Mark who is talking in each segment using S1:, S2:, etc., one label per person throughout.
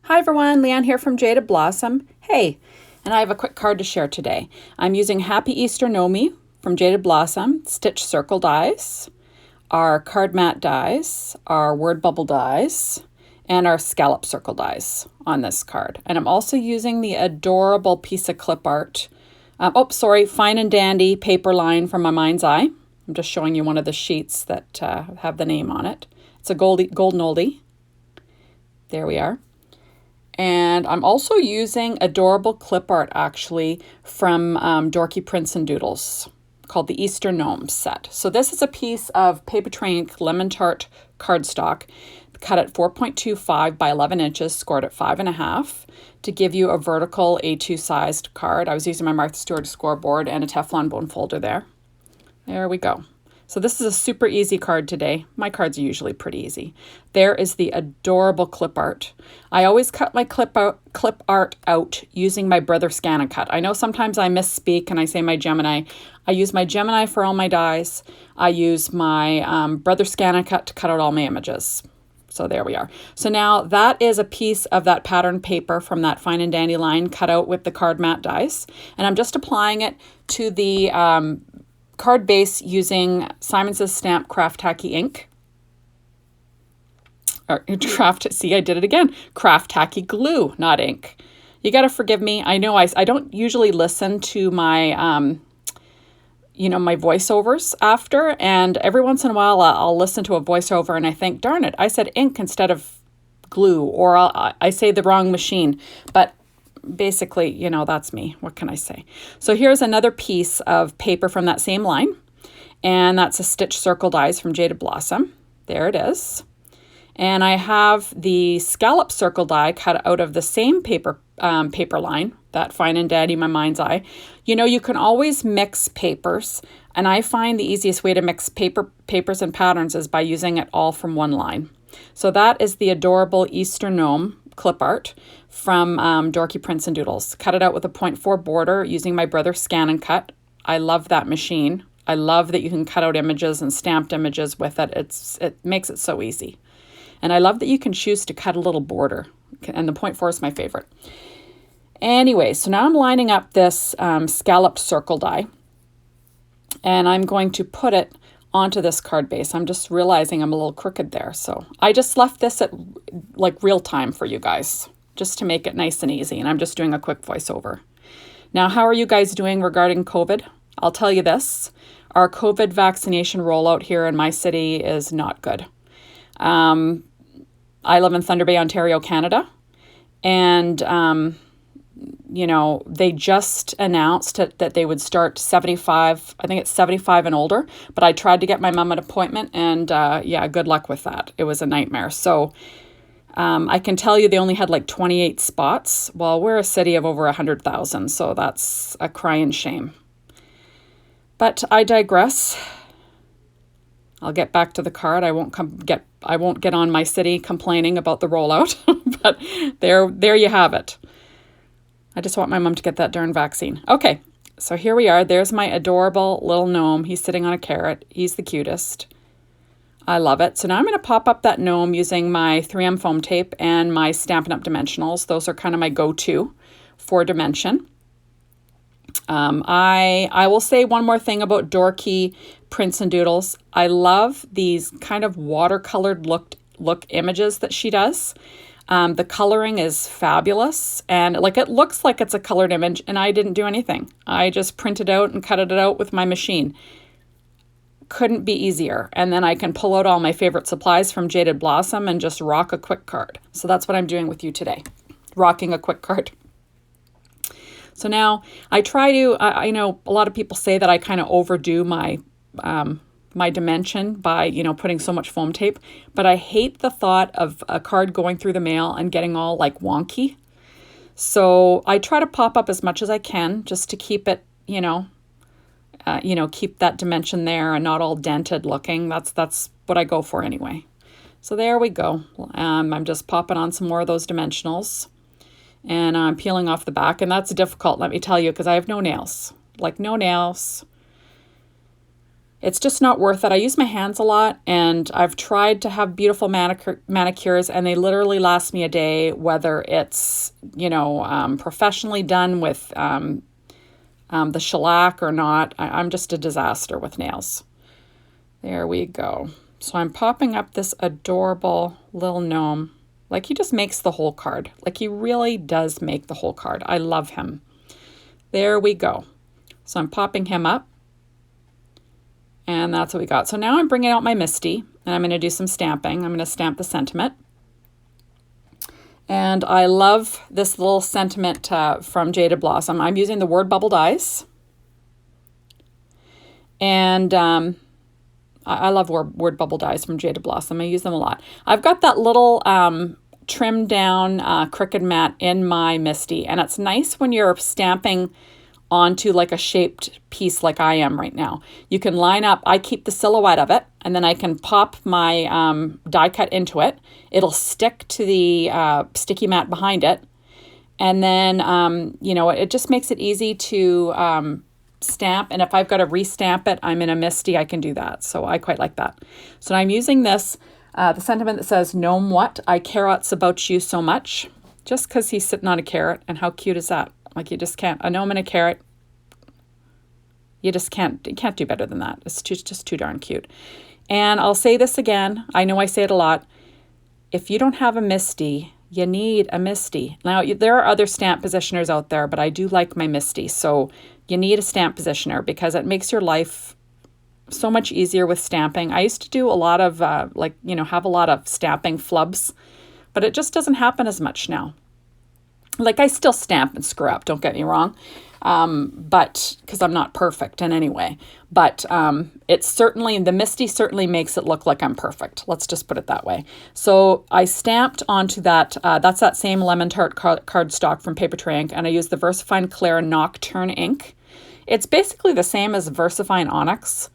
S1: Hi everyone, Leanne here from Jaded Blossom. Hey, and I have a quick card to share today. I'm using Happy Easter Gnome from Jaded Blossom, stitch circle dies, our card mat dies, our word bubble dies, and our scallop circle dies on this card. And I'm also using the adorable piece of clip art. Fine and Dandy paper line from my mind's eye. I'm just showing you one of the sheets that have the name on it. It's a golden oldie. There we are. And I'm also using adorable clip art actually from Dorky Prints and Doodles called the Easter Gnome set. So this is a piece of paper tray ink lemon tart cardstock cut at 4.25 by 11 inches, scored at 5.5 to give you a vertical A2 sized card. I was using my Martha Stewart scoreboard and a Teflon bone folder there. There we go. So this is a super easy card today. My cards are usually pretty easy. There is the adorable clip art. I always cut my clip art out using my Brother Scan and Cut. I know sometimes I misspeak and I say my Gemini. I use my Gemini for all my dies. I use my Brother Scan and Cut to cut out all my images. So there we are. So now that is a piece of that pattern paper from that Fine and Dandy line cut out with the card mat dies. And I'm just applying it to the card base using Simon Says Stamp Craft Tacky ink. See, I did it again. Craft Tacky glue, not ink. You got to forgive me. I know I don't usually listen to my, my voiceovers after, and every once in a while I'll listen to a voiceover and I think, darn it, I said ink instead of glue, or I say the wrong machine. But basically, that's me. What can I say? So here's another piece of paper from that same line, and that's a stitch circle dies from Jaded Blossom. There it is. And I have the scallop circle die cut out of the same paper line, that Fine and Dandy, my mind's eye. You can always mix papers, and I find the easiest way to mix papers and patterns is by using it all from one line. So that is the adorable Easter Gnome clip art from Dorky Prints and Doodles. Cut it out with a 0.4 border using my Brother Scan and Cut. I love that machine. I love that you can cut out images and stamped images with it. It makes it so easy. And I love that you can choose to cut a little border. And the 0.4 is my favorite. Anyway, so now I'm lining up this scalloped circle die. And I'm going to put it onto this card base. I'm just realizing I'm a little crooked there. So I just left this at like real time for you guys, just to make it nice and easy. And I'm just doing a quick voiceover. Now, how are you guys doing regarding COVID? I'll tell you this. Our COVID vaccination rollout here in my city is not good. I live in Thunder Bay, Ontario, Canada. And, they just announced that they would start 75, I think it's 75 and older. But I tried to get my mom an appointment, and good luck with that. It was a nightmare. So I can tell you they only had like 28 spots. Well, we're a city of over 100,000, so that's a crying shame. But I digress. I'll get back to the card. I won't get on my city complaining about the rollout, but there you have it. I just want my mom to get that darn vaccine. Okay, so here we are. There's my adorable little gnome. He's sitting on a carrot. He's the cutest. I love it. So now I'm going to pop up that gnome using my 3M foam tape and my Stampin' Up! Dimensionals. Those are kind of my go-to for dimension. I will say one more thing about Dorky Prints and Doodles. I love these kind of watercolored look images that she does. The coloring is fabulous, and it looks like it's a colored image, and I didn't do anything. I just printed out and cut it out with my machine. Couldn't be easier. And then I can pull out all my favorite supplies from Jaded Blossom and just rock a quick card. So that's what I'm doing with you today, rocking a quick card. So now I try to, I know a lot of people say that I kind of overdo my dimension by, putting so much foam tape, but I hate the thought of a card going through the mail and getting all like wonky. So I try to pop up as much as I can just to keep it, keep that dimension there and not all dented looking. That's what I go for anyway. So there we go. I'm just popping on some more of those dimensionals. And I'm peeling off the back, and that's difficult, let me tell you, because I have no nails. No nails. It's just not worth it. I use my hands a lot, and I've tried to have beautiful manicures, and they literally last me a day, whether it's, professionally done with the shellac or not. I'm just a disaster with nails. There we go. So I'm popping up this adorable little gnome. Like, he just makes the whole card. Like, he really does make the whole card. I love him. There we go. So I'm popping him up. And that's what we got. So now I'm bringing out my Misty, and I'm going to do some stamping. I'm going to stamp the sentiment. And I love this little sentiment from Jaded Blossom. I'm using the word bubble dies. And I love word bubble dies from Jaded Blossom. I use them a lot. I've got that little trimmed down Cricut mat in my Misty. And it's nice when you're stamping onto like a shaped piece like I am right now. You can line up, I keep the silhouette of it, and then I can pop my die cut into it. It'll stick to the sticky mat behind it. And then, it just makes it easy to stamp. And if I've got to restamp it, I'm in a Misty, I can do that. So I quite like that. So I'm using this, the sentiment that says, Gnome what? I carots about you so much. Just because he's sitting on a carrot. And how cute is that? Like, you just can't, a gnome and a carrot, you can't do better than that. It's just too darn cute. And I'll say this again, I know I say it a lot, if you don't have a Misty, you need a Misty. Now, there are other stamp positioners out there, but I do like my Misty. So you need a stamp positioner because it makes your life so much easier with stamping. I used to do a lot of, have a lot of stamping flubs, but it just doesn't happen as much now. Like, I still stamp and screw up, don't get me wrong, but because I'm not perfect in any way. But the Misty certainly makes it look like I'm perfect. Let's just put it that way. So I stamped onto that, that's that same Lemon Tart cardstock from Paper Ink, and I used the VersaFine Clear Nocturne ink. It's basically the same as VersaFine Onyx.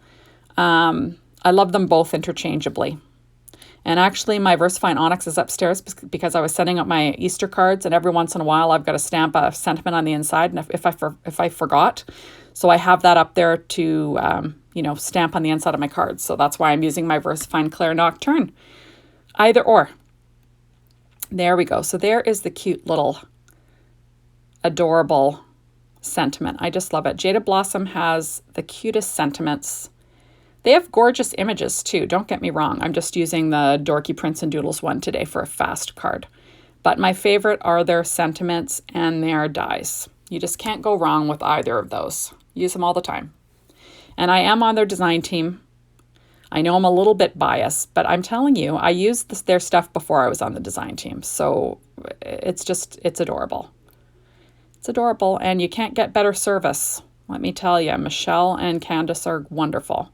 S1: I love them both interchangeably. And actually, my VersaFine Onyx is upstairs because I was setting up my Easter cards, and every once in a while, I've got to stamp a sentiment on the inside, and if I forgot, so I have that up there to stamp on the inside of my cards. So that's why I'm using my VersaFine Clear Nocturne. Either or. There we go. So there is the cute little adorable sentiment. I just love it. Jaded Blossom has the cutest sentiments. They have gorgeous images too, don't get me wrong. I'm just using the Dorky Prints and Doodles one today for a fast card. But my favorite are their sentiments and their dies. You just can't go wrong with either of those. Use them all the time. And I am on their design team. I know I'm a little bit biased, but I'm telling you, I used their stuff before I was on the design team. So it's adorable. It's adorable, and you can't get better service. Let me tell you, Michelle and Candace are wonderful.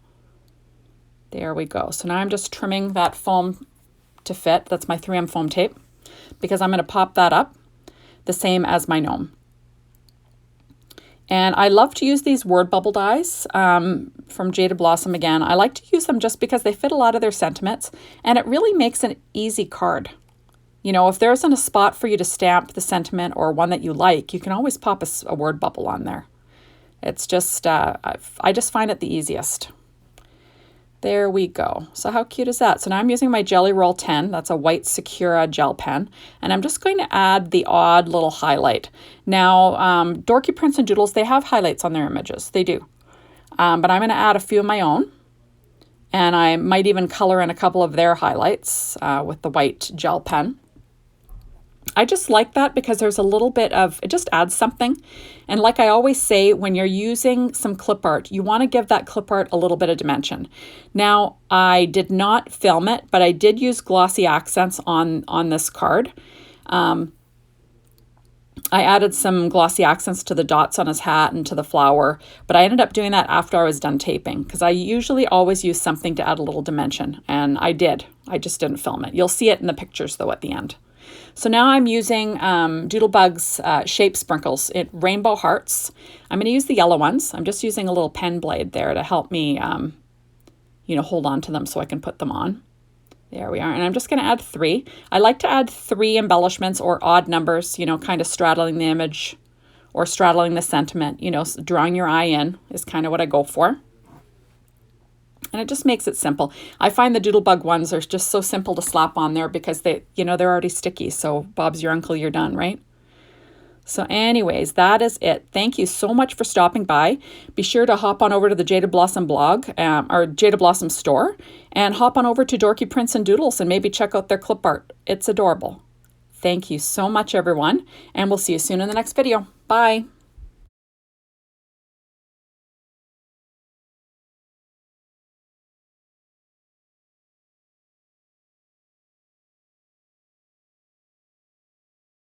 S1: There we go. So now I'm just trimming that foam to fit. That's my 3M foam tape, because I'm going to pop that up the same as my gnome. And I love to use these word bubble dies from Jaded Blossom again. I like to use them just because they fit a lot of their sentiments, and it really makes an easy card. If there isn't a spot for you to stamp the sentiment or one that you like, you can always pop a word bubble on there. It's just, I just find it the easiest. There we go. So how cute is that? So now I'm using my Jelly Roll 10. That's a white Sakura gel pen. And I'm just going to add the odd little highlight. Now, Dorky Prints and Doodles, they have highlights on their images. They do. But I'm going to add a few of my own. And I might even color in a couple of their highlights with the white gel pen. I just like that because there's a little bit of, it just adds something. And like I always say, when you're using some clip art, you want to give that clip art a little bit of dimension. Now, I did not film it, but I did use glossy accents on this card. I added some glossy accents to the dots on his hat and to the flower, but I ended up doing that after I was done taping because I usually always use something to add a little dimension, and I did. I just didn't film it. You'll see it in the pictures though at the end. So now I'm using Doodlebug's shape sprinkles, rainbow hearts. I'm going to use the yellow ones. I'm just using a little pen blade there to help me, hold on to them so I can put them on. There we are. And I'm just going to add 3. I like to add 3 embellishments or odd numbers, kind of straddling the image or straddling the sentiment. Drawing your eye in is kind of what I go for. And it just makes it simple. I find the Doodlebug ones are just so simple to slap on there because they, you know, they're already sticky. So Bob's your uncle, you're done, right? So anyways, that is it. Thank you so much for stopping by. Be sure to hop on over to the Jaded Blossom blog or Jaded Blossom store and hop on over to Dorky Prints and Doodles and maybe check out their clip art. It's adorable. Thank you so much, everyone. And we'll see you soon in the next video. Bye.